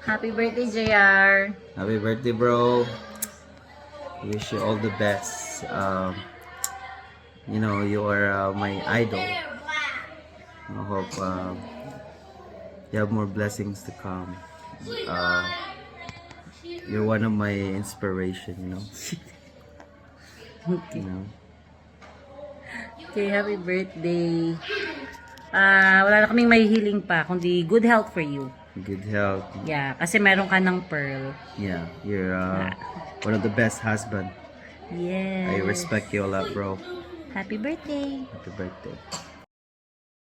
Happy birthday, JR. Happy birthday, bro. Wish you all the best. You know, you are my idol. I hope you have more blessings to come. You're one of my inspiration, you know. Okay. You know. Okay, happy birthday. Wala na kaming may healing pa, kundi good health for you. Good health. Yeah, kasi meron ka ng pearl. Yeah, you're one of the best husband. Yes. I respect you a lot, bro. Happy birthday. Happy birthday.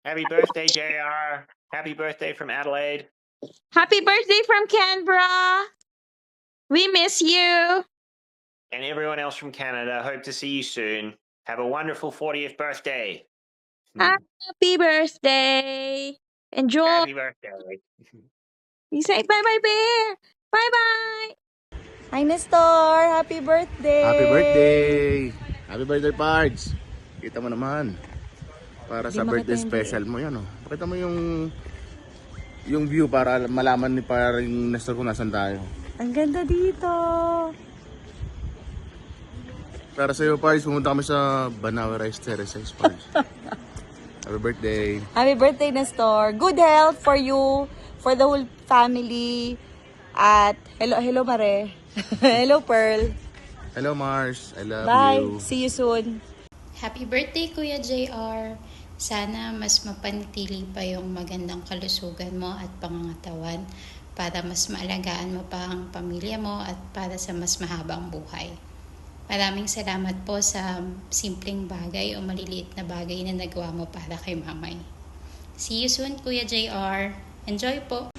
Happy birthday, JR. Happy birthday from Adelaide. Happy birthday from Canberra. We miss you. And everyone else from Canada, hope to see you soon. Have a wonderful 40th birthday. Happy birthday. Enjoy. Happy birthday. You say bye-bye, Bear. Bye-bye. Hi, Nestor! Happy birthday! Happy birthday! Happy birthday, Pards! Kita mo naman. Para sa birthday special mo yan, oh. Pakita mo yung view para malaman ni paring Nestor kung nasan tayo. Ang ganda dito! Para sa iyo, Pards, pumunta kami sa Banawe Rice Terraces, Pards. Happy birthday! Happy birthday, Nestor! Good health for you, for the whole family. At hello Mare. Hello Pearl. Hello, Mars. I love Bye. you. See you soon. Happy birthday, Kuya JR! Sana mas mapanatili pa yung magandang kalusugan mo at pangangatawan para mas maalagaan mo pa ang pamilya mo at para sa mas mahabang buhay. Maraming salamat po sa simpleng bagay o maliliit na bagay na nagawa mo para kay mamay. See you soon, Kuya JR. Enjoy po!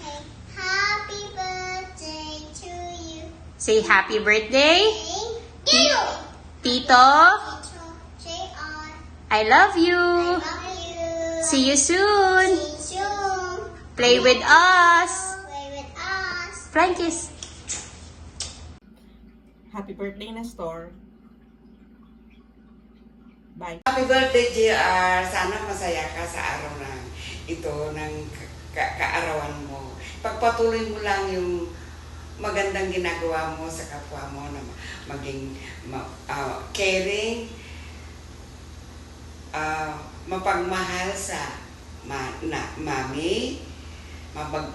Happy birthday to you. Say happy birthday, Thank you. Tito. JR. I love you. Love you. See you soon. See you soon. Play with us. Play with us. Frankies. Happy birthday, Nestor. Bye. Happy birthday, JR. Sana masaya ka sa araw na ito ng kaarawan mo. Pagpatuloy mo lang yung magandang ginagawa mo sa kapwa mo na maging caring, mapagmahal sa mami,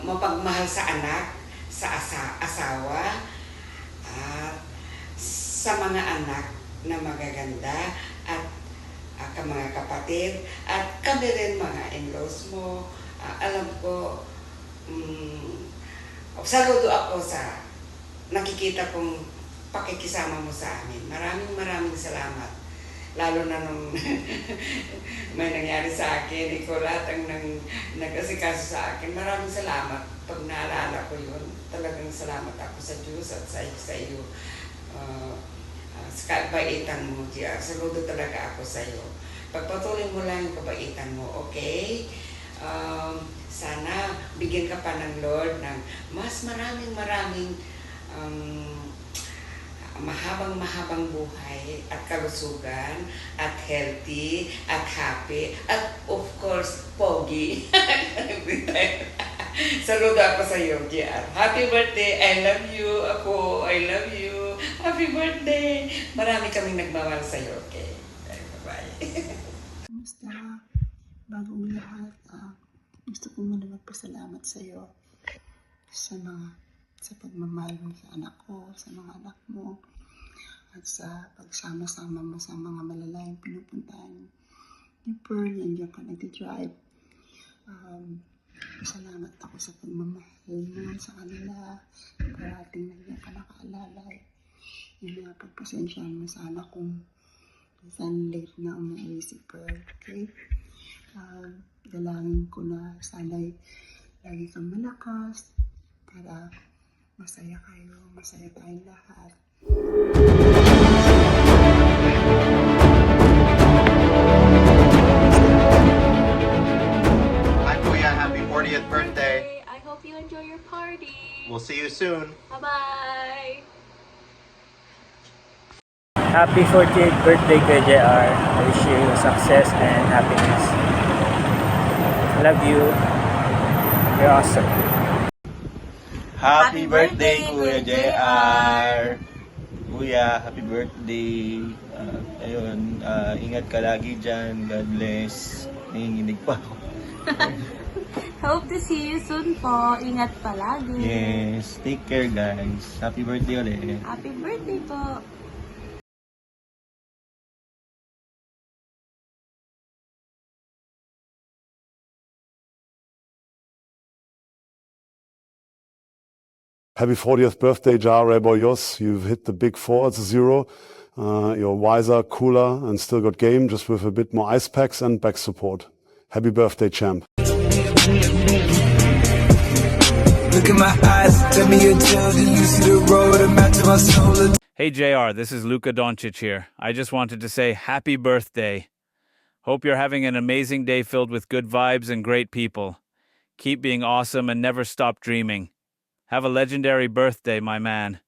mapagmahal sa anak, sa asawa, at sa mga anak na magaganda, at mga kapatid, at kami rin mga in-laws mo. Alam ko, saludo ako sa nakikita kong pakikisama mo sa amin. Maraming salamat. Lalo na nung may nangyari sa akin, ikaw lahat ang nag-asikaso sa akin. Maraming salamat. Pag naalala ko yun, talagang salamat ako sa Diyos at sa iyo. Sa kabaitan mo, Gia. Saludo talaga ako sa iyo. Pagpatuloy mo lang yung kabaitan mo, okay? Sana bigyan ka pa ng Lord ng mas maraming mahabang buhay at kalusugan at healthy at happy at of course pogi. Saludo ako sa iyo, Gia. Happy birthday. I love you. Ako, I love you. Happy birthday. Marami kaming nagmamahal sa iyo, okay? Bye-bye. Kamusta? Bago ang lahat, gusto ko muna magpasalamat sa iyo sa pagmamahal mo sa anak ko, sa mga anak mo, at sa pagsama-sama mo sa mga malalayong pinupuntahan ni Pearl. Nandiyan ka nag-drive. Salamat ako sa pagmamahal mo sa kanila. Parating nandiyan ka nakaalalay. Yun nga, pagpasensyahan mo sana kung minsan late na umuwi si Pearl, okay? Dalangin ko na sana'y lagi kang malakas para masaya tayong lahat. Hi Kuya, happy 40th birthday. I hope you enjoy your party. We'll see you soon. Bye-bye. Happy 48th birthday kay JR. I wish you success and happiness. Love you. You're awesome. Happy birthday, Kuya JR! Kuya, happy birthday! Ingat ka lagi dyan. God bless. Nanginginig pa ako. Hope to see you soon po. Ingat palagi. Yes, take care guys. Happy birthday ulit. Happy birthday po. Happy 40th birthday, Jar Reboyos. You've hit the big 4 at 0. You're wiser, cooler, and still got game, just with a bit more ice packs and back support. Happy birthday, champ. Look in my eyes, tell me you're do you see the road, a map to my soul. Hey JR, this is Luka Doncic here. I just wanted to say happy birthday. Hope you're having an amazing day filled with good vibes and great people. Keep being awesome and never stop dreaming. Have a legendary birthday, my man.